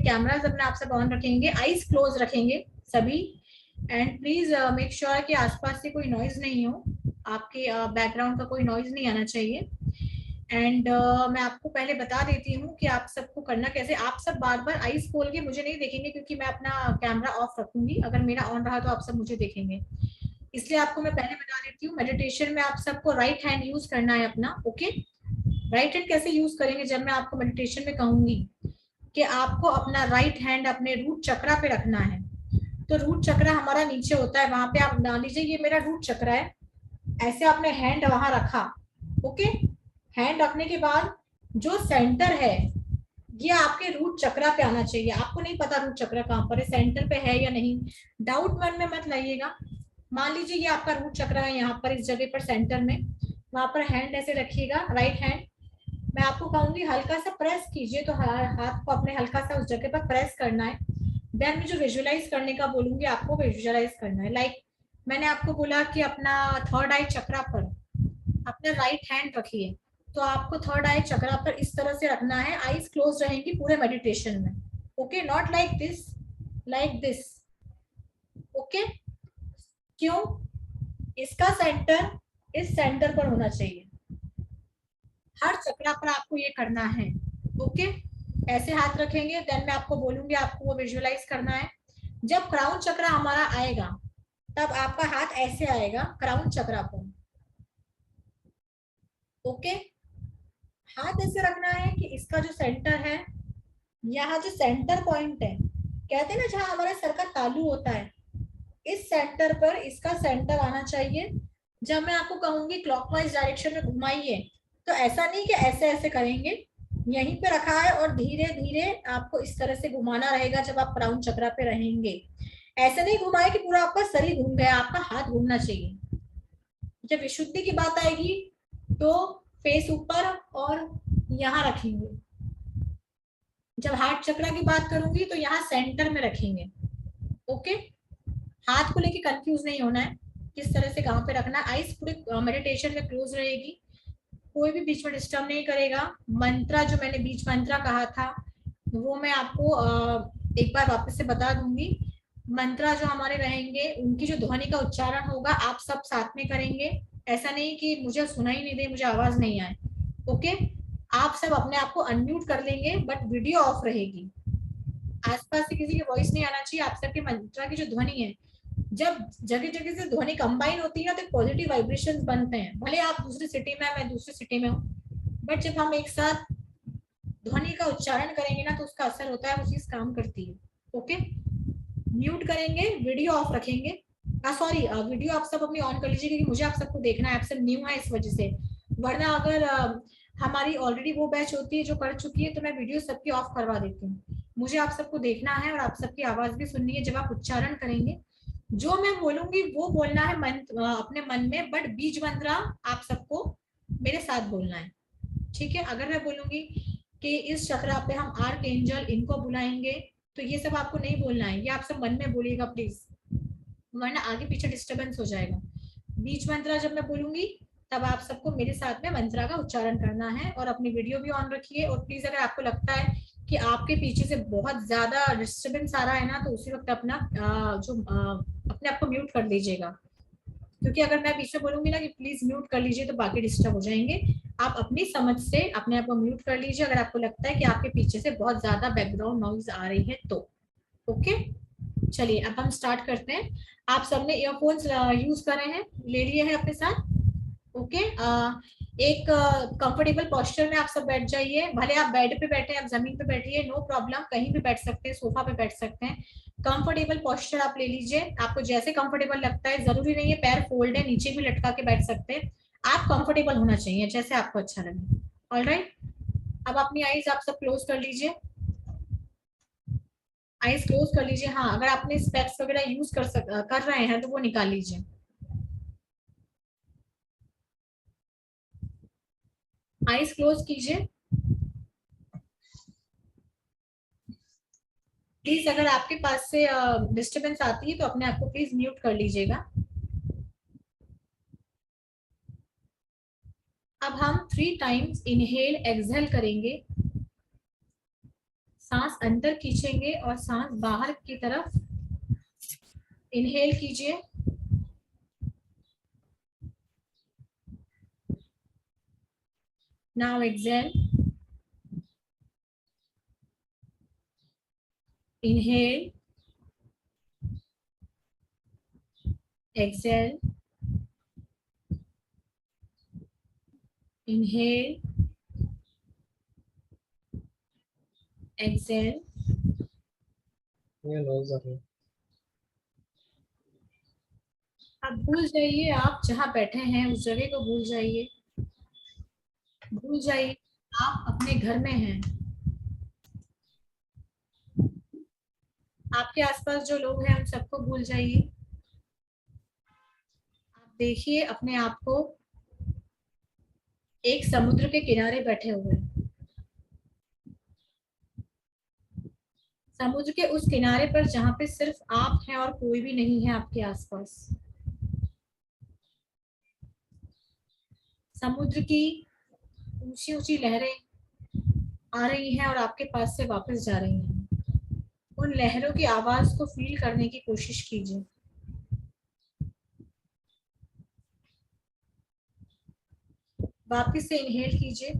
Cameras अपने आप सब ऑन रखेंगे, आईज क्लोज रखेंगे सभी, एंड प्लीज मेक श्योर कि आसपास से कोई नॉइज नहीं हो, आपके बैकग्राउंड का कोई नॉइज नहीं आना चाहिए। एंड मैं आपको पहले बता देती हूँ कि आप सबको करना कैसे। आप सब बार बार आईज खोल के मुझे नहीं देखेंगे, क्योंकि मैं अपना कैमरा ऑफ रखूंगी, अगर मेरा ऑन रहा तो आप सब मुझे देखेंगे, इसलिए आपको मैं पहले बता देती हूँ। मेडिटेशन में आप सबको राइट हैंड यूज करना है अपना, ओके। राइट हैंड कैसे यूज करेंगे, जब मैं आपको मेडिटेशन में कहूंगी कि आपको अपना राइट हैंड अपने रूट चक्रा पे रखना है, तो रूट चक्रा हमारा नीचे होता है, वहां पे आप मान लीजिए ये मेरा रूट चक्रा है, ऐसे आपने हैंड वहां रखा, ओके। हैंड रखने के बाद जो सेंटर है ये आपके रूट चक्रा पे आना चाहिए। आपको नहीं पता रूट चक्रा कहाँ पर है, सेंटर पे है या नहीं, डाउट मन में मत लाइएगा। मान लीजिए ये आपका रूट चक्रा है यहाँ पर, इस जगह पर सेंटर में, वहां पर हैंड ऐसे रखिएगा, राइट हैंड। मैं आपको कहूंगी हल्का सा प्रेस कीजिए, तो हाथ को अपने हल्का सा उस जगह पर प्रेस करना है। देन मैं जो विजुअलाइज करने का बोलूंगी आपको विजुअलाइज करना है। लाइक मैंने आपको बोला कि अपना थर्ड आई चक्रा पर अपना राइट हैंड रखिए, तो आपको थर्ड आई चक्रा पर इस तरह से रखना है, आईज क्लोज रहेंगी पूरे मेडिटेशन में, okay. Not like this, like this, okay. क्यों? इसका सेंटर इस सेंटर पर होना चाहिए, हर चक्रा पर आपको ये करना है, ओके। ऐसे हाथ रखेंगे, देन मैं आपको बोलूंगी, आपको वो विजुअलाइज करना है। जब क्राउन चक्रा हमारा आएगा तब आपका हाथ ऐसे आएगा क्राउन चक्रा पर, ओके। हाथ ऐसे रखना है कि इसका जो सेंटर है, यहाँ जो सेंटर पॉइंट है, कहते हैं ना जहां हमारे सर का तालू होता है, इस सेंटर पर इसका सेंटर आना चाहिए। जब मैं आपको कहूंगी क्लॉकवाइज डायरेक्शन में घुमाइए, तो ऐसा नहीं कि ऐसे ऐसे करेंगे, यहीं पे रखा है और धीरे धीरे आपको इस तरह से घुमाना रहेगा जब आप क्राउन चक्रा पे रहेंगे। ऐसे नहीं घुमाए कि पूरा आपका शरीर घूम गया, आपका हाथ घूमना चाहिए। जब विशुद्धि की बात आएगी तो फेस ऊपर और यहाँ रखेंगे। जब हार्ट चक्रा की बात करूंगी तो यहाँ सेंटर में रखेंगे, ओके। हाथ को लेके कंफ्यूज नहीं होना है, किस तरह से कहाँ पे रखना है। आइस पूरे मेडिटेशन में क्लोज रहेगी, कोई भी बीच में डिस्टर्ब नहीं करेगा। मंत्रा जो मैंने बीच मंत्रा कहा था वो मैं आपको एक बार वापस से बता दूंगी। मंत्रा जो हमारे रहेंगे उनकी जो ध्वनि का उच्चारण होगा आप सब साथ में करेंगे, ऐसा नहीं कि मुझे सुनाई नहीं दे, मुझे आवाज नहीं आए, ओके। आप सब अपने आप को अनम्यूट कर लेंगे, बट वीडियो ऑफ रहेगी, आसपास से किसी की वॉइस नहीं आना चाहिए। आप सबके मंत्रा की जो ध्वनि है, जब जगह जगह से ध्वनि कंबाइन होती है तो पॉजिटिव वाइब्रेशंस बनते हैं। भले आप दूसरी सिटी में, मैं दूसरी सिटी में हूँ, बट जब हम एक साथ ध्वनि का उच्चारण करेंगे ना तो उसका असर होता है, वो चीज काम करती है, ओके। म्यूट करेंगे, वीडियो ऑफ रखेंगे, सॉरी वीडियो आप सब अपनी ऑन कर लीजिए, क्योंकि मुझे आप सबको देखना है, आप सब न्यू है इस वजह से। वरना अगर हमारी ऑलरेडी वो बैच होती है जो कर चुकी है तो मैं वीडियो सबकी ऑफ करवा देती हूँ। मुझे आप सबको देखना है और आप सबकी आवाज भी सुननी है। जब आप उच्चारण करेंगे, जो मैं बोलूंगी वो बोलना है अपने मन में, बट बीज मंत्रा आप सबको मेरे साथ बोलना है, ठीक है। अगर मैं बोलूंगी कि इस चक्रा पे हम आर्क एंजल इनको बुलाएंगे, तो ये सब आपको नहीं बोलना है, ये आप सब मन में बोलिएगा प्लीज, वरना आगे पीछे डिस्टरबेंस हो जाएगा। बीच मंत्रा जब मैं बोलूंगी तब आप सबको मेरे साथ में मंत्रा का उच्चारण करना है, और अपनी वीडियो भी ऑन रखिए। और प्लीज अगर आपको लगता है कि आपके पीछे से बहुत ज्यादा डिस्टरबेंस आ रहा है ना, तो उसी वक्त अपना अपने आप को म्यूट कर लीजिएगा, क्योंकि अगर मैं बीच में बोलूंगी ना कि प्लीज म्यूट कर लीजिए तो बाकी डिस्टर्ब हो जाएंगे। आप अपनी समझ से अपने आप को म्यूट कर लीजिए अगर आपको लगता है कि आपके पीछे से बहुत ज्यादा बैकग्राउंड नॉइज आ रही है तो, ओके। चलिए अब हम स्टार्ट करते हैं। आप सबने ईयरफोन्स यूज कर रहे हैं, ले लिए हैं अपने साथ, ओके। एक कंफर्टेबल पोस्चर में आप सब बैठ जाइए, भले आप बेड पे बैठे हैं, आप जमीन पे बैठिए, नो प्रॉब्लम, कहीं भी बैठ सकते हैं, सोफा पे बैठ सकते हैं। कंफर्टेबल पोस्चर आप ले लीजिए, आपको जैसे कंफर्टेबल लगता है, जरूरी नहीं है पैर फोल्ड है, नीचे भी लटका के बैठ सकते हैं, आप कंफर्टेबल होना चाहिए जैसे आपको अच्छा लगे, ऑलराइट। अब अपनी आईज आप सब क्लोज कर लीजिए, आईज क्लोज कर लीजिए। हाँ, अगर आपने स्पेक्स वगैरह यूज कर रहे हैं तो वो निकाल लीजिए। आईज क्लोज कीजिए प्लीज। अगर आपके पास से डिस्टरबेंस आती है तो अपने आप को प्लीज म्यूट कर लीजिएगा। अब हम 3 टाइम्स इनहेल एक्सहेल करेंगे, सांस अंदर खींचेंगे और सांस बाहर की तरफ इनहेल कीजिए। Now exhale, inhale, exhale, inhale, exhale. अब भूल जाइए आप जहाँ बैठे हैं, उस जगह को भूल जाइए। भूल जाइए आप अपने घर में हैं। आपके आसपास जो लोग हैं उन सबको भूल जाइए। आप देखिए अपने आप को एक समुद्र के किनारे बैठे हुए। समुद्र के उस किनारे पर जहाँ पे सिर्फ आप हैं और कोई भी नहीं है आपके आसपास। समुद्र की ऊंची ऊंची लहरें आ रही हैं और आपके पास से वापस जा रही हैं। उन लहरों की आवाज को फील करने की कोशिश कीजिए। वापस से इनहेल कीजिए,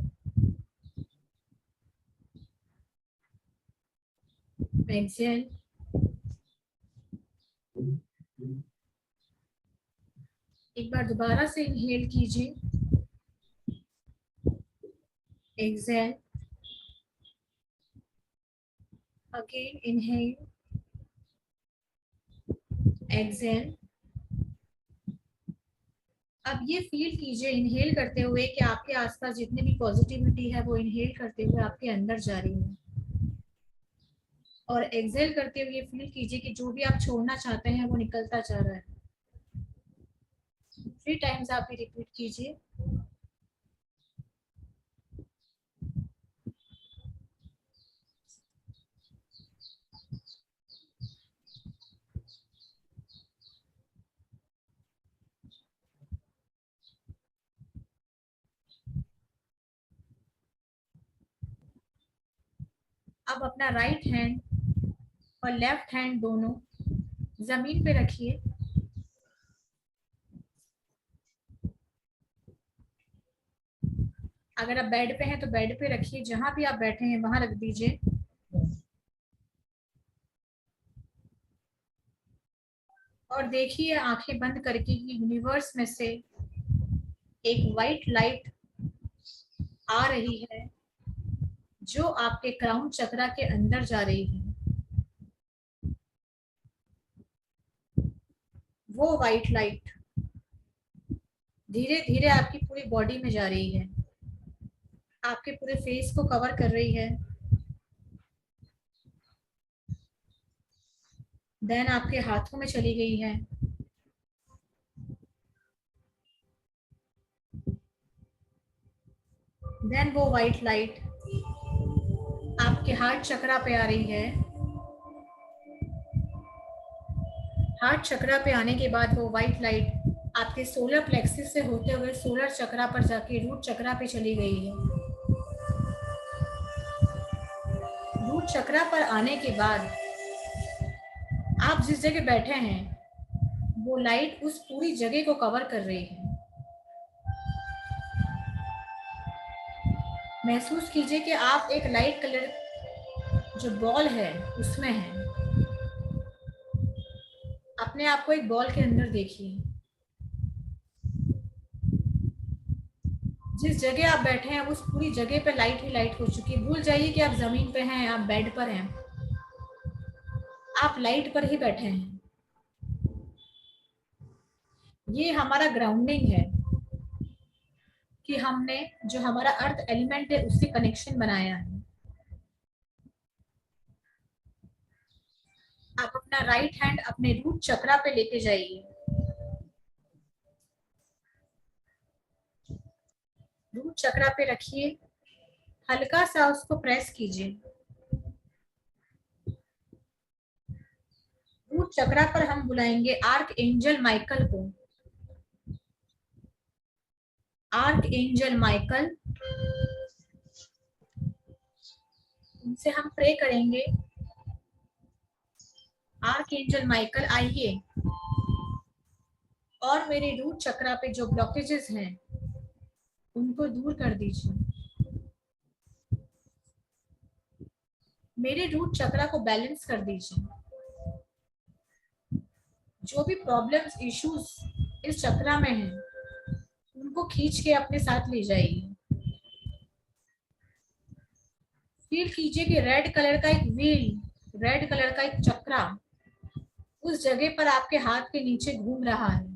एक्सहेल, एक बार दोबारा से इनहेल कीजिए, एक्सहेल, अगेन इनहेल, एक्सहेल। अब ये फील कीजिए इनहेल करते हुए कि आपके आसपास जितनी भी पॉजिटिविटी है वो इनहेल करते हुए आपके अंदर जा रही है, और एक्सहेल करते हुए फील कीजिए कि जो भी आप छोड़ना चाहते हैं वो निकलता जा रहा है। 3 टाइम्स आप ये रिपीट कीजिए। अब अपना राइट हैंड और लेफ्ट हैंड दोनों जमीन पे रखिए। अगर आप बेड पे हैं तो बेड पे रखिए, जहां भी आप बैठे हैं वहां रख दीजिए। और देखिए आंखें बंद करके कि यूनिवर्स में से एक वाइट लाइट आ रही है जो आपके क्राउन चक्रा के अंदर जा रही है। वो वाइट लाइट धीरे धीरे आपकी पूरी बॉडी में जा रही है, आपके पूरे फेस को कवर कर रही है, देन आपके हाथों में चली गई है, देन वो वाइट लाइट आपके हार्ट चक्रा पे आ रही है। हार्ट चक्रा पे आने के बाद वो वाइट लाइट आपके सोलर प्लेक्सिस से होते हुए सोलर चक्रा पर जाके रूट चक्रा पे चली गई है। रूट चक्रा पर आने के बाद आप जिस जगह बैठे हैं वो लाइट उस पूरी जगह को कवर कर रही है। महसूस कीजिए कि आप एक लाइट कलर जो बॉल है उसमें हैं। अपने आप को एक बॉल के अंदर देखिए। जिस जगह आप बैठे हैं उस पूरी जगह पे लाइट ही लाइट हो चुकी है। भूल जाइए कि आप जमीन पे हैं, आप बेड पर हैं, आप लाइट पर ही बैठे हैं। ये हमारा ग्राउंडिंग है कि हमने जो हमारा अर्थ एलिमेंट है उससे कनेक्शन बनाया है। आप अपना राइट हैंड अपने रूट चक्रा पे लेके जाइए। रूट चक्रा पे रखिए, हल्का सा उसको प्रेस कीजिए। रूट चक्रा पर हम बुलाएंगे आर्क एंजल माइकल को। आर्क एंजल माइकल, उनसे हम प्रे करेंगे, आर्कएंजल माइकल आइए और मेरे रूट चक्रा पे जो ब्लॉकेजेस हैं उनको दूर कर दीजिए, मेरे रूट चक्रा को बैलेंस कर दीजिए, जो भी प्रॉब्लम्स इश्यूज इस चक्रा में हैं उनको खींच के अपने साथ ले जाइए। फील कीजिए कि रेड कलर का एक व्हील, रेड कलर का एक चक्रा उस जगह पर आपके हाथ के नीचे घूम रहा है।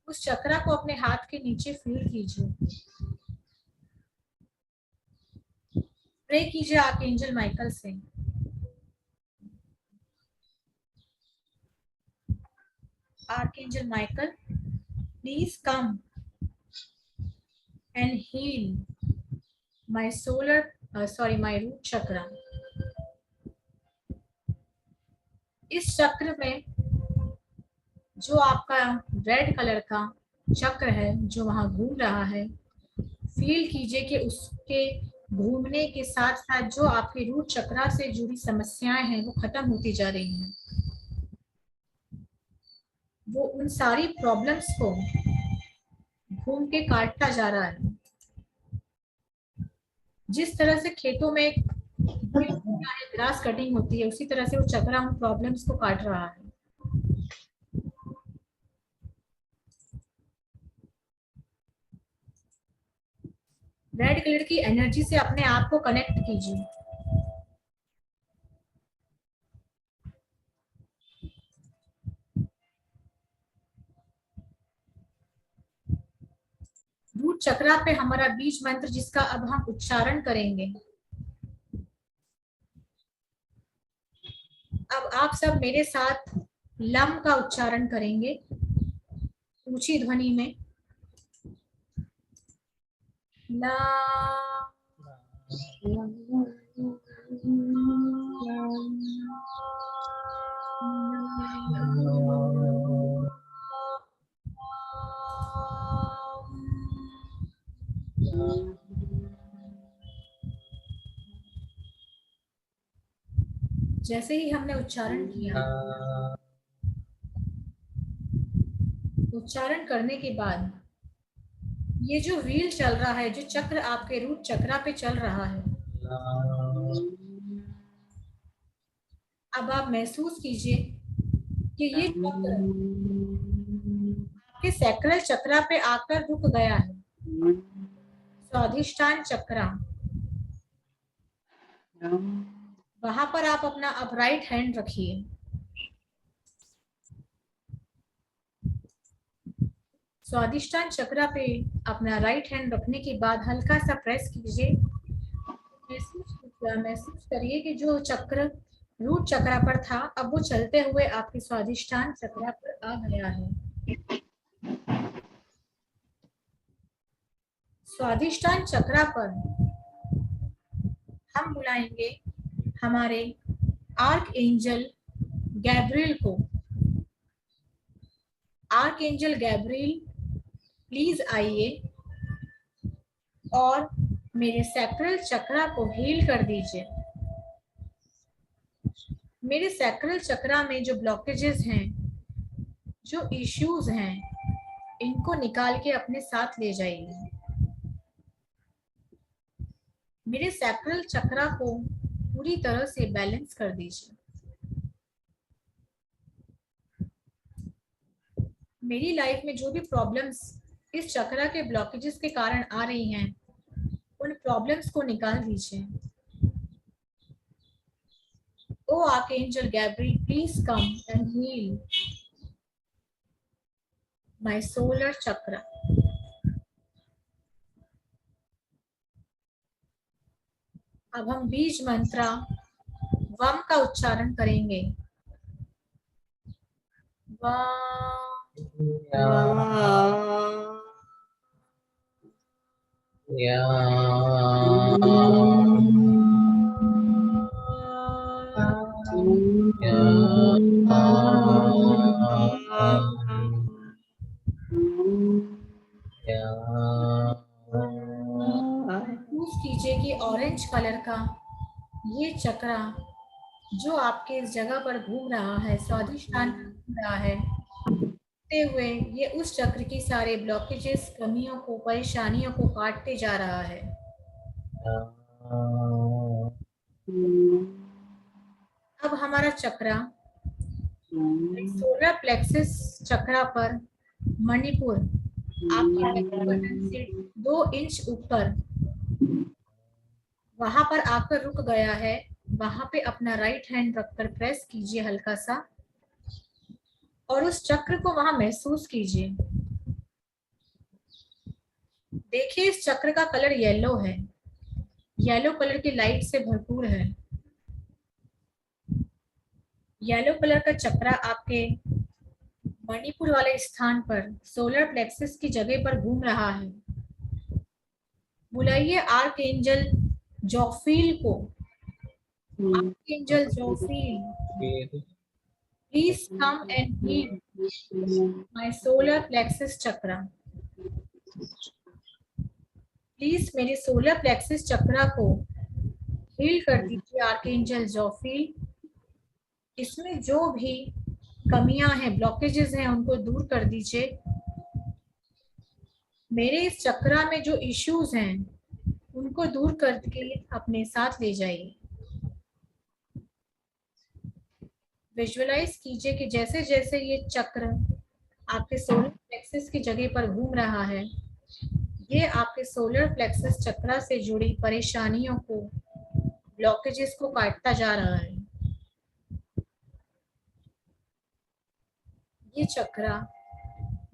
उस चक्रा को अपने हाथ के नीचे फील कीजिए। प्रे कीजिए आर्कएंजल माइकल से, archangel Michael please come and heal my my root chakra। इस चक्र में जो आपका रेड कलर का चक्र है जो वहां घूम रहा है, फील कीजिए कि उसके घूमने के साथ साथ जो आपके रूट चक्रा से जुड़ी समस्याएं हैं वो खत्म होती जा रही हैं। वो उन सारी प्रॉब्लम्स को घूम के काटता जा रहा है। जिस तरह से खेतों में ग्रास कटिंग होती है उसी तरह से वो चक्रा उन प्रॉब्लम्स को काट रहा है। रेड कलर की एनर्जी से अपने आप को कनेक्ट कीजिए। रूट चक्रा पे हमारा बीज मंत्र जिसका अब हम उच्चारण करेंगे। अब आप सब मेरे साथ लम का उच्चारण करेंगे ऊंची ध्वनि में। ला जैसे ही हमने उच्चारण किया, उच्चारण करने के बाद ये जो व्हील चल रहा है, जो चक्र आपके रूट चक्रा पे चल रहा है, अब आप महसूस कीजिए कि ये चक्र आपके सैक्रल चक्रा पे आकर रुक गया है। स्वाधिष्ठान चक्रा, वहां पर आप अपना अब राइट हैंड रखिए। स्वाधिष्ठान चक्रा पे अपना राइट हैंड रखने के बाद हल्का सा प्रेस कीजिए। महसूस करिए कि जो चक्र रूट चक्रा पर था अब वो चलते हुए आपके स्वाधिष्ठान चक्रा पर आ गया है। स्वाधिष्ठान चक्रा पर हम बुलाएंगे हमारे आर्क एंजल गैब्रियल को। आर्क एंजल गैब्रियल प्लीज आइए और मेरे सैक्रल चक्रा को हील कर दीजिए। मेरे सैक्रल चक्रा में जो ब्लॉकेजेस हैं, जो इश्यूज हैं, इनको निकाल के अपने साथ ले जाइए। मेरे सैक्रल चक्रा को पूरी तरह से बैलेंस कर दीजिए। मेरी लाइफ में जो भी प्रॉब्लम्स इस चक्रा के ब्लॉकेजेस के कारण आ रही हैं उन प्रॉब्लम्स को निकाल दीजिए। O archangel Gabriel please come and heal my solar chakra. अब हम बीज मंत्रा वम का उच्चारण करेंगे। का ये चक्रा जो आपके इस जगह पर घूम रहा है, स्वादिष्टान पर घूम रहा है, घूमते हुए ये उस चक्र की सारे ब्लॉकेजेस, कमियों को, परेशानियों को काटते जा रहा है। अब हमारा चक्रा सोलर प्लेक्सिस चक्रा पर मणिपुर आपके belly बटन से 2 इंच ऊपर वहां पर आकर रुक गया है। वहां पे अपना राइट हैंड रखकर प्रेस कीजिए हल्का सा और उस चक्र को वहां महसूस कीजिए। देखिए इस चक्र का कलर येलो है, येलो कलर की लाइट से भरपूर है। येलो कलर का चक्रा आपके मणिपुर वाले स्थान पर सोलर प्लेक्सिस की जगह पर घूम रहा है। बुलाइए आर्क एंजल जोफिल को। Archangel Jophiel, please come and heal my solar plexus chakra. Please मेरे सोलर प्लेक्सिस चक्रा को हील कर दीजिए आर्कएंजल जोफिल। इसमें जो भी कमियां हैं, ब्लॉकेजेस हैं, उनको दूर कर दीजिए। मेरे इस चक्रा में जो इश्यूज हैं उनको दूर करके अपने साथ ले जाइए। विजुअलाइज कीजिए कि जैसे जैसे ये चक्र आपके सोलर प्लेक्सिस की जगह पर घूम रहा है, ये आपके सोलर प्लेक्सिस चक्रा से जुड़ी परेशानियों को, ब्लॉकेजेस को काटता जा रहा है। ये चक्रा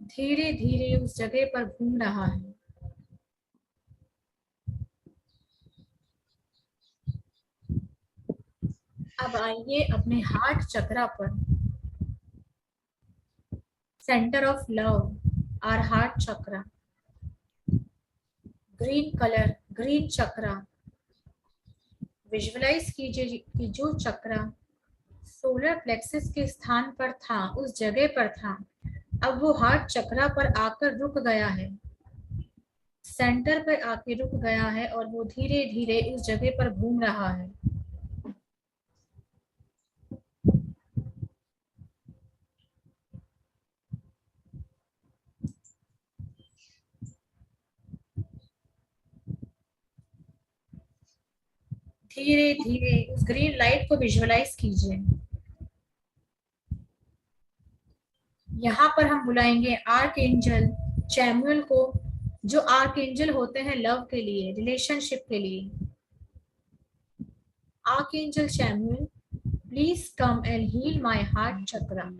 धीरे धीरे उस जगह पर घूम रहा है। अब आइए अपने हार्ट चक्रा पर, centre of love, our heart chakra, green colour, green chakra. Visualise कीजिए कि जो चक्रा सोलर प्लेक्सिस के स्थान पर था, उस जगह पर था, अब वो हार्ट चक्रा पर आकर रुक गया है, सेंटर पर आके रुक गया है और वो धीरे धीरे उस जगह पर घूम रहा है। धीरे धीरे उस ग्रीन लाइट को विजुअलाइज कीजिए। यहाँ पर हम बुलाएंगे आर्क एंजल चैमुअल को, जो आर्क एंजल होते हैं लव के लिए, रिलेशनशिप के लिए। Archangel Chamuel, please come and heal my heart chakra.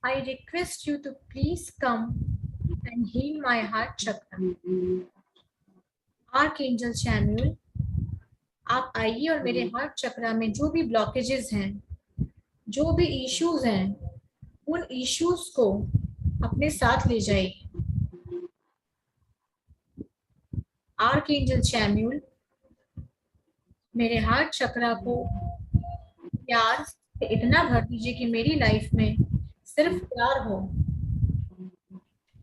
I request you to please come and heal my heart chakra. Archangel Chamuel, आप आइए और मेरे हार्ट चक्रा में जो भी ब्लॉकेजेस हैं, जो भी इश्यूज हैं, उन इश्यूज को अपने साथ ले जाइए। आर्कएंजल चैमुअल, मेरे हार्ट चक्रा को प्यार से इतना भर दीजिए कि मेरी लाइफ में सिर्फ प्यार हो,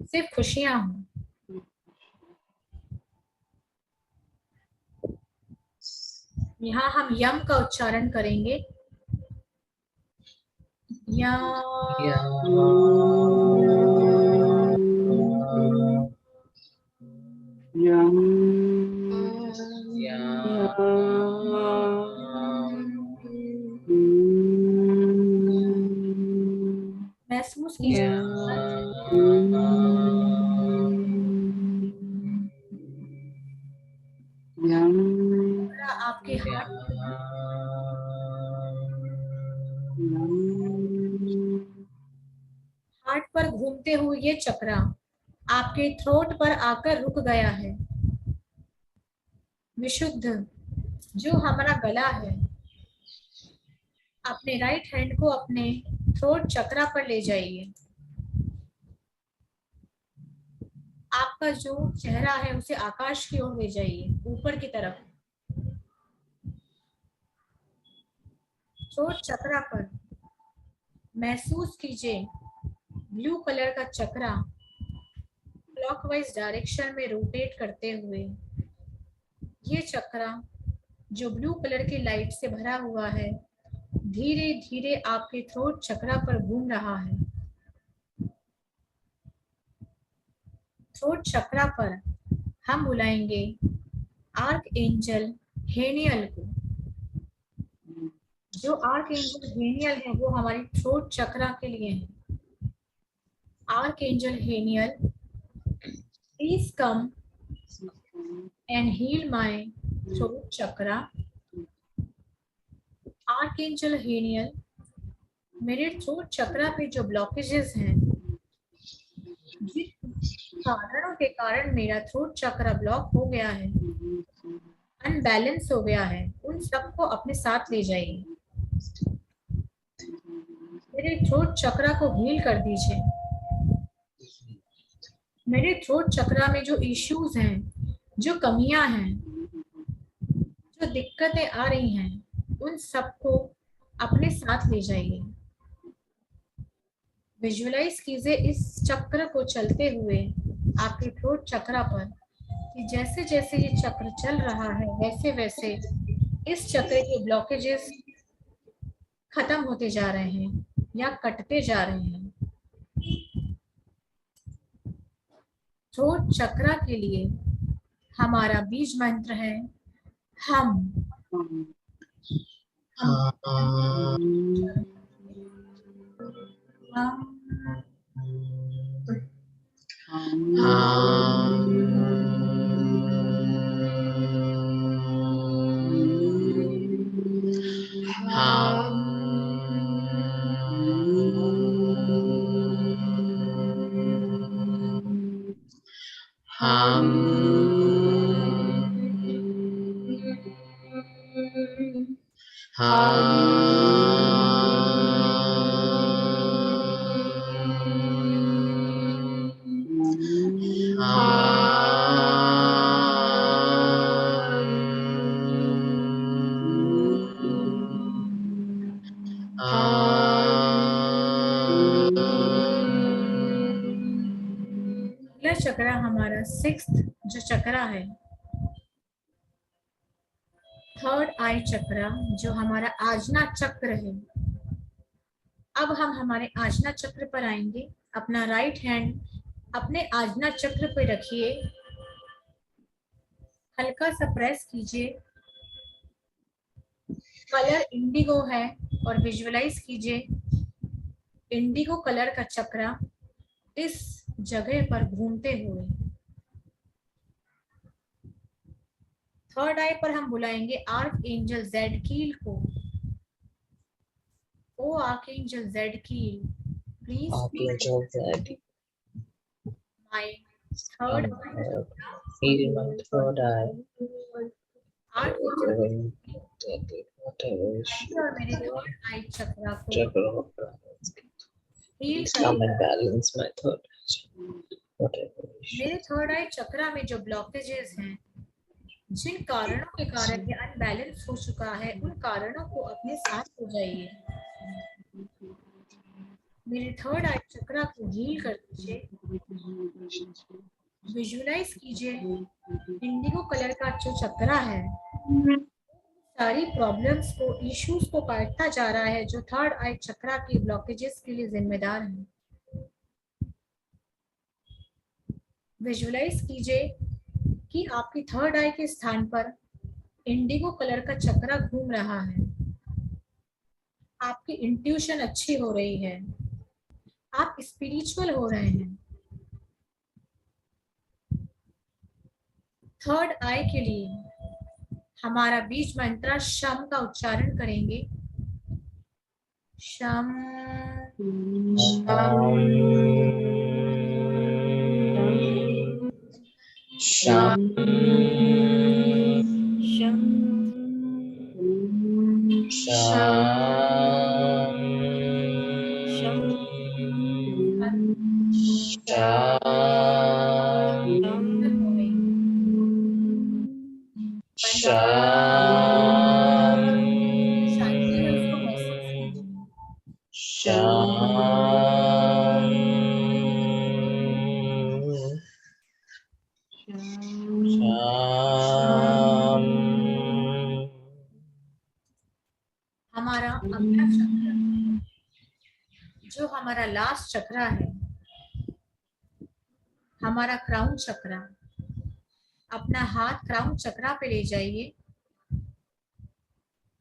सिर्फ खुशियां हो। यहाँ हम यम का उच्चारण करेंगे। महसूस कीजिए आपके हार्ट पर घूमते हुए ये चक्रा आपके थ्रोट पर आकर रुक गया है। विशुद्ध जो हमारा गला है, अपने राइट हैंड को अपने थ्रोट चक्रा पर ले जाइए। आपका जो चेहरा है उसे आकाश की ओर ले जाइए, ऊपर की तरफ। थ्रोट चक्रा पर महसूस कीजिए ब्लू कलर का चक्रा क्लॉकवाइज डायरेक्शन में रोटेट करते हुए ये चक्रा जो ब्लू कलर की लाइट से भरा हुआ है धीरे धीरे आपके थ्रोट चक्रा पर घूम रहा है। थ्रोट चक्रा पर हम बुलाएंगे आर्क एंजल हेनियल को। जो आर्क एंजल हेनियल है वो हमारी थ्रोट चक्रा के लिए है। Archangel Haniel, please come and heal my throat chakra. Archangel Haniel, मेरे थ्रोट चक्रा पे जो ब्लॉकेजेस हैं, जिन कारणों के कारण मेरा थ्रोट चक्रा ब्लॉक हो गया है, अनबैलेंस हो गया है, उन सबको अपने साथ ले जाइए। मेरे थ्रोट चक्रा को हील कर दीजिए। मेरे थ्रोट चक्रा में जो इश्यूज हैं, जो कमियां हैं, जो दिक्कतें आ रही हैं, उन सबको अपने साथ ले जाइए। विजुअलाइज कीजिए इस चक्र को चलते हुए आपके थ्रोट चक्रा पर, कि जैसे जैसे ये चक्र चल रहा है वैसे वैसे इस चक्र के ब्लॉकेजेस खत्म होते जा रहे हैं या कटते जा रहे हैं। थ्रोट चक्रा के लिए हमारा बीज मंत्र है हम। अगला चक्रा हमारा सिक्स्थ जो चक्रा है, थर्ड आई चक्रा, जो हमारा आजना चक्र है। अब हम हमारे आजना चक्र पर आएंगे। अपना राइट हैंड अपने आजना चक्र पर रखिए, हल्का सा प्रेस कीजिए। कलर इंडिगो है और विजुअलाइज कीजिए इंडिगो कलर का चक्रा इस जगह पर घूमते हुए। थर्ड आई पर हम बुलाएंगे आर्क एंजल जेड कील को। Oh archangel Zadkiel, please my third feel my third eye. Arch Whatever और मेरे थर्ड आई चक्रा को heal come and balance my third eye. Whatever. मेरे थर्ड आई चक्रा में जो ब्लॉकेजेस हैं, जिन कारणों के कारण ये अनबैलेंस हो चुका है, उन कारणों को अपने साथ ले जाइए। मेरे थर्ड आई चक्रा को हील कर दीजिए। विजुअलाइज कीजिए इंडिगो कलर का जो चक्रा है सारी प्रॉब्लम्स को, इश्यूज को काटता जा रहा है, जो थर्ड आई चक्रा की ब्लॉकेजेस के लिए जिम्मेदार है। विजुअलाइज कीजिए कि आपकी थर्ड आई के स्थान पर इंडिगो कलर का चक्रा घूम रहा है। आपकी इंट्यूशन अच्छी हो रही है, आप स्पिरिचुअल हो रहे हैं। थर्ड आई के लिए हमारा बीज मंत्र शम का उच्चारण करेंगे। शम Sham. शांति है उसको महसूस कीजिए। हमारा अगला चक्र, जो हमारा लास्ट चक्र है, हमारा क्राउन चक्र, अपना हाथ क्राउन चक्र पे ले जाइए।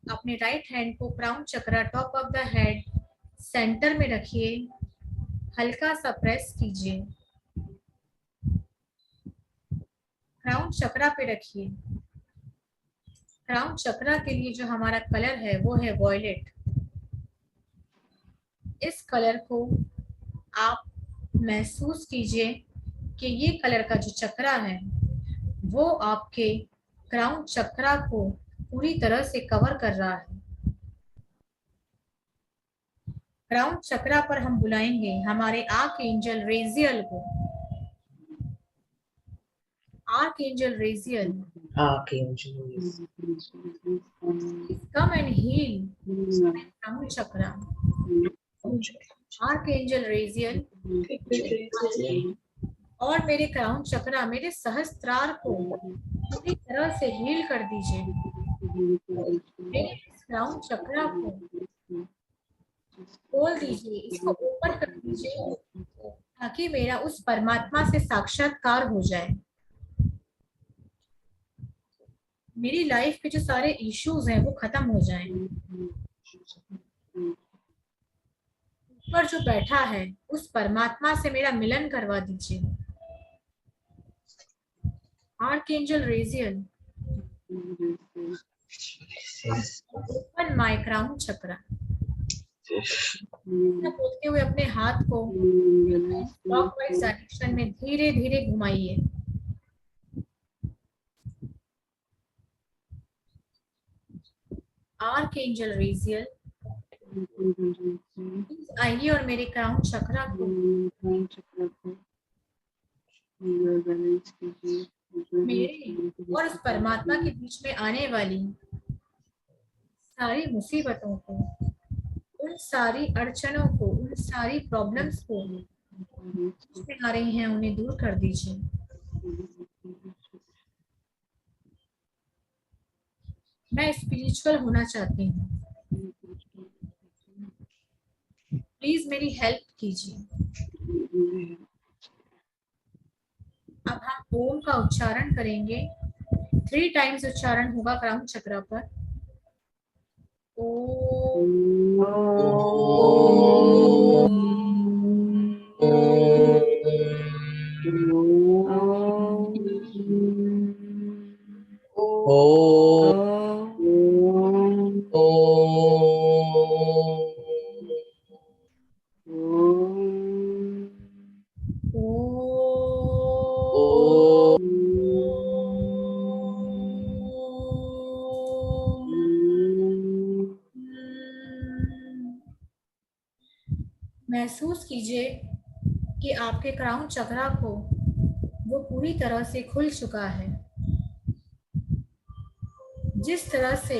अपने राइट हैंड को क्राउन चक्र top of the head centre में रखिए, हल्का सा प्रेस कीजिए। क्राउन चक्र पे रखिए। क्राउन चक्र के लिए जो हमारा कलर है वो है वॉयलेट। इस कलर को आप महसूस कीजिए कि ये कलर का जो चक्र है वो आपके क्राउन चक्र को पूरी तरह से कवर कर रहा है। क्राउन चक्र पर हम बुलाएंगे हमारे आर्क एंजल रेजियल को। Archangel Raziel, come and heal crown chakra. Archangel Raziel और मेरे क्राउन चक्र, मेरे सहस्त्रार को पूरी तरह से हील कर दीजिए। मेरे क्राउन चक्र को खोल दीजिए, इसको ओपन कर दीजिए ताकि मेरा उस परमात्मा से साक्षात्कार हो जाए। मेरी लाइफ के जो सारे इश्यूज हैं वो खत्म हो जाएं। ऊपर जो बैठा है उस परमात्मा से मेरा मिलन करवा दीजिए। आर्कएंजल रेजियल, ओपन माय क्राउन चक्र। बोलते हुए अपने हाथ को क्लॉकवाइज डायरेक्शन में धीरे धीरे घुमाइए। आर्कएंजल रेजियल आइए और मेरे क्राउन चक्र को मेरे और उस परमात्मा के बीच में आने वाली सारी मुसीबतों को, उन सारी अड़चनों को, उन सारी प्रॉब्लम्स को जिसमें आ रही हैं उन्हें दूर कर दीजिए। मैं स्पिरिचुअल होना चाहती हूँ, प्लीज मेरी हेल्प कीजिए। अब हम ओम का उच्चारण करेंगे। 3 टाइम्स उच्चारण होगा क्राउन चक्र पर। ओम महसूस कीजिए कि आपके क्राउन चक्र को वो पूरी तरह से खुल चुका है। जिस तरह से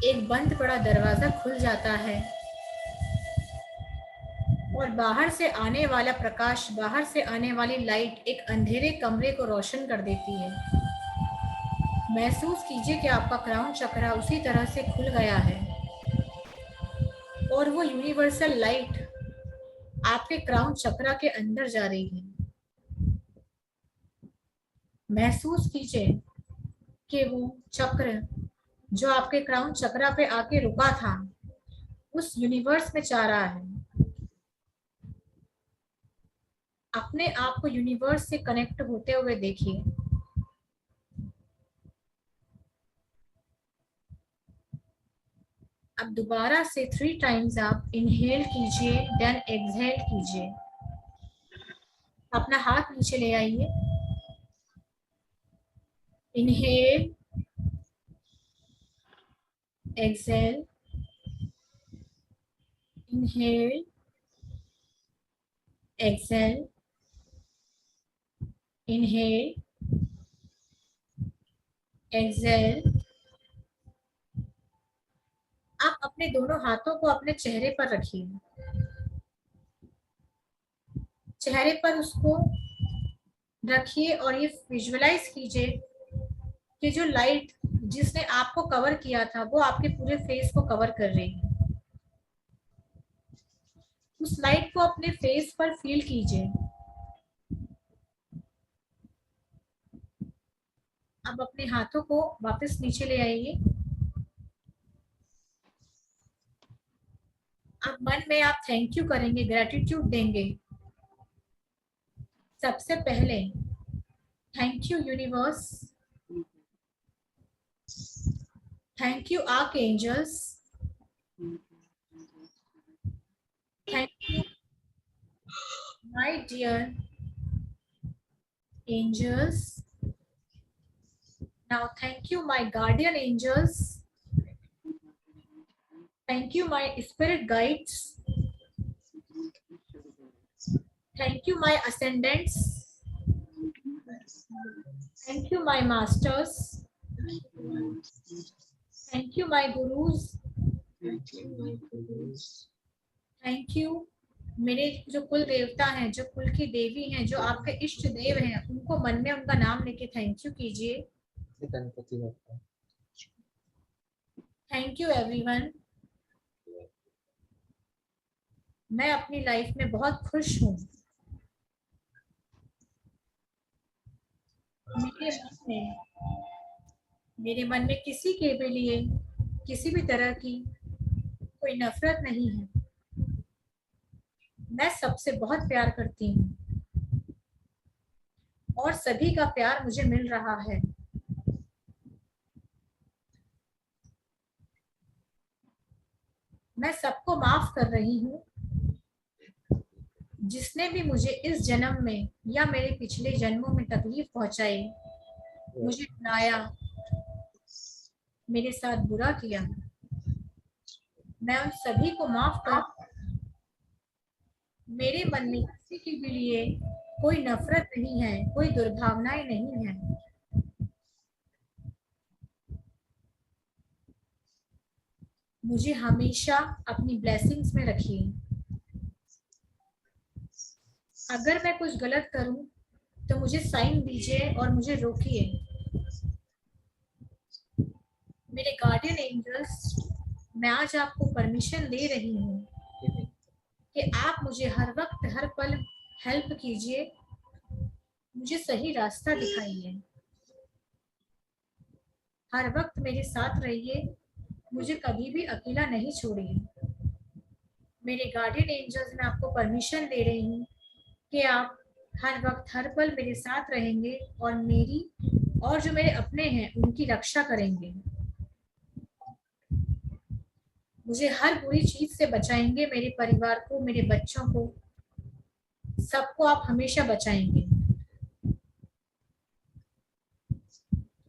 एक बंद पड़ा दरवाजा खुल जाता है और बाहर से आने वाला प्रकाश, बाहर से आने वाली लाइट एक अंधेरे कमरे को रोशन कर देती है, महसूस कीजिए कि आपका क्राउन चक्र उसी तरह से खुल गया है और वो यूनिवर्सल लाइट आपके क्राउन चक्र के अंदर जा रही है। महसूस कीजिए कि वो चक्र जो आपके क्राउन चक्र पे आके रुका था उस यूनिवर्स में जा रहा है। अपने आप को यूनिवर्स से कनेक्ट होते हुए देखिए। अब दोबारा से 3 टाइम्स आप इनहेल कीजिए, देन एक्सहेल कीजिए। अपना हाथ नीचे ले आइए। Inhale, exhale, inhale, exhale, inhale, exhale. आप अपने दोनों हाथों को अपने चेहरे पर रखिए। चेहरे पर उसको रखिए और ये विजुअलाइज कीजिए कि जो लाइट जिसने आपको कवर किया था वो आपके पूरे फेस को कवर कर रही है। उस लाइट को अपने फेस पर फील कीजिए। अब अपने हाथों को वापस नीचे ले आइए। अब मन में आप थैंक यू करेंगे, ग्रेटिट्यूड देंगे। सबसे पहले thank you universe, thank you archangels, thank you my dear angels. Now thank you my guardian angels. Thank you my spirit guides. Thank you my ascendants. Thank you my masters. Thank you my gurus. Thank you मेरे जो कुल देवता हैं, जो कुल की देवी हैं, जो आपके इष्ट देव हैं, उनको मन में उनका नाम लेके थैंक यू कीजिए। Thank you everyone. मैं अपनी लाइफ में बहुत खुश हूँ। मेरे मन में किसी के भी लिए किसी भी तरह की कोई नफरत नहीं है। मैं सबसे बहुत प्यार करती हूँ और सभी का प्यार मुझे मिल रहा है। मैं सबको माफ कर रही हूँ जिसने भी मुझे इस जन्म में या मेरे पिछले जन्मों में तकलीफ पहुंचाई, मुझे रुलाया, मेरे साथ बुरा किया। मैं उन सभी को माफ कर, मेरे मन में किसी के भी लिए कोई नफरत नहीं है, कोई दुर्भावनाएं नहीं है। मुझे हमेशा अपनी ब्लेसिंग्स में रखिए। अगर मैं कुछ गलत करूं तो मुझे साइन दीजिए और मुझे रोकिए। मेरे गार्डियन एंजल्स, मैं आज आपको परमिशन दे रही हूँ कि आप मुझे हर वक्त हर पल हेल्प कीजिए, मुझे सही रास्ता दिखाइए, हर वक्त मेरे साथ रहिए, मुझे कभी भी अकेला नहीं छोड़िए। मेरे गार्डियन एंजल्स, मैं आपको परमिशन दे रही हूँ कि आप हर वक्त हर पल मेरे साथ रहेंगे और मेरी और जो मेरे अपने हैं उनकी रक्षा करेंगे। मुझे हर बुरी चीज से बचाएंगे, मेरे परिवार को, मेरे बच्चों को, सबको आप हमेशा बचाएंगे।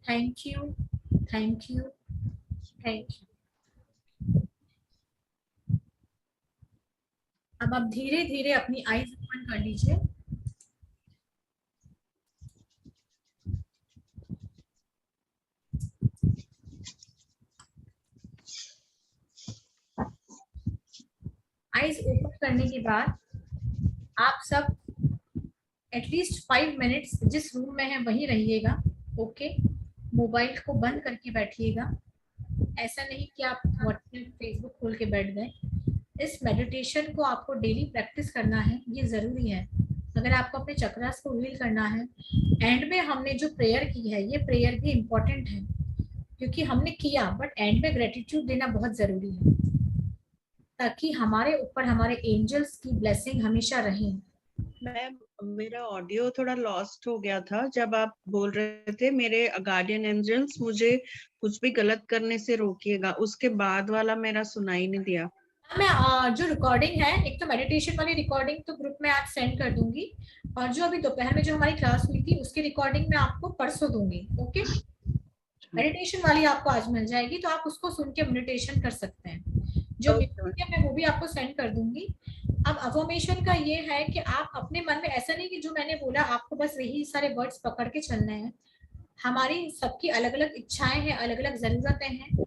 Thank you, thank you, thank you. अब आप धीरे धीरे अपनी आईज ओपन कर लीजिए। आईज ओपन करने के बाद आप सब एटलीस्ट 5 मिनट्स जिस रूम में है वहीं रहिएगा। ओके, मोबाइल को बंद करके बैठिएगा। ऐसा नहीं कि आप व्हाट्सएप फेसबुक खोल के बैठ गए। इस मेडिटेशन को आपको डेली प्रैक्टिस करना है, ये जरूरी है अगर आपको अपने चक्रास को हील करना है। एंड में हमने जो प्रेयर की है, ये प्रेयर भी इम्पोर्टेंट है क्योंकि हमने किया, बट एंड में ग्रेटिट्यूड देना बहुत जरूरी है ताकि हमारे ऊपर हमारे एंजल्स की ब्लेसिंग हमेशा रहे। मैम, मेरा ऑडियो थोड़ा लॉस्ट हो गया था जब आप बोल रहे थे मेरे गार्डियन एंजल्स मुझे कुछ भी गलत करने से रोकिएगा, उसके बाद वाला मेरा सुनाई नहीं दिया। मैं जो रिकॉर्डिंग है, एक तो मेडिटेशन वाली रिकॉर्डिंग तो ग्रुप में आज सेंड कर दूंगी, और जो अभी दोपहर में जो हमारी क्लास हुई थी उसकी रिकॉर्डिंग मैं आपको परसों दूंगी। ओके, मेडिटेशन वाली आपको आज मिल जाएगी तो आप उसको सुन के मेडिटेशन कर सकते हैं। जो मैं वो भी आपको सेंड कर दूंगी। अब अफर्मेशन का ये है कि आप अपने मन में, ऐसा नहीं कि जो मैंने बोला आपको बस यही सारे वर्ड्स पकड़ के चलने हैं। हमारी सबकी अलग अलग इच्छाएं हैं, अलग अलग जरूरतें हैं।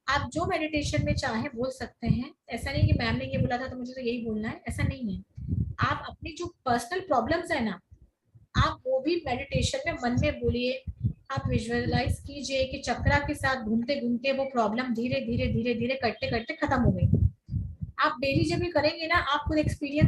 आप जो मेडिटेशन में चाहे बोल सकते हैं। ऐसा नहीं कि मैम ने ये बोला था तो मुझे तो यही बोलना है, ऐसा नहीं है। आप अपनी जो पर्सनल प्रॉब्लम्स है ना, आप वो भी मेडिटेशन में मन में बोलिए। आप विजुअलाइज कीजिए कि चक्रा के साथ घूमते घूमते वो प्रॉब्लम धीरे धीरे धीरे धीरे करते करते खत्म हो गई। आप डेली जब भी करेंगे ना, आप खुद एक्सपीरियंस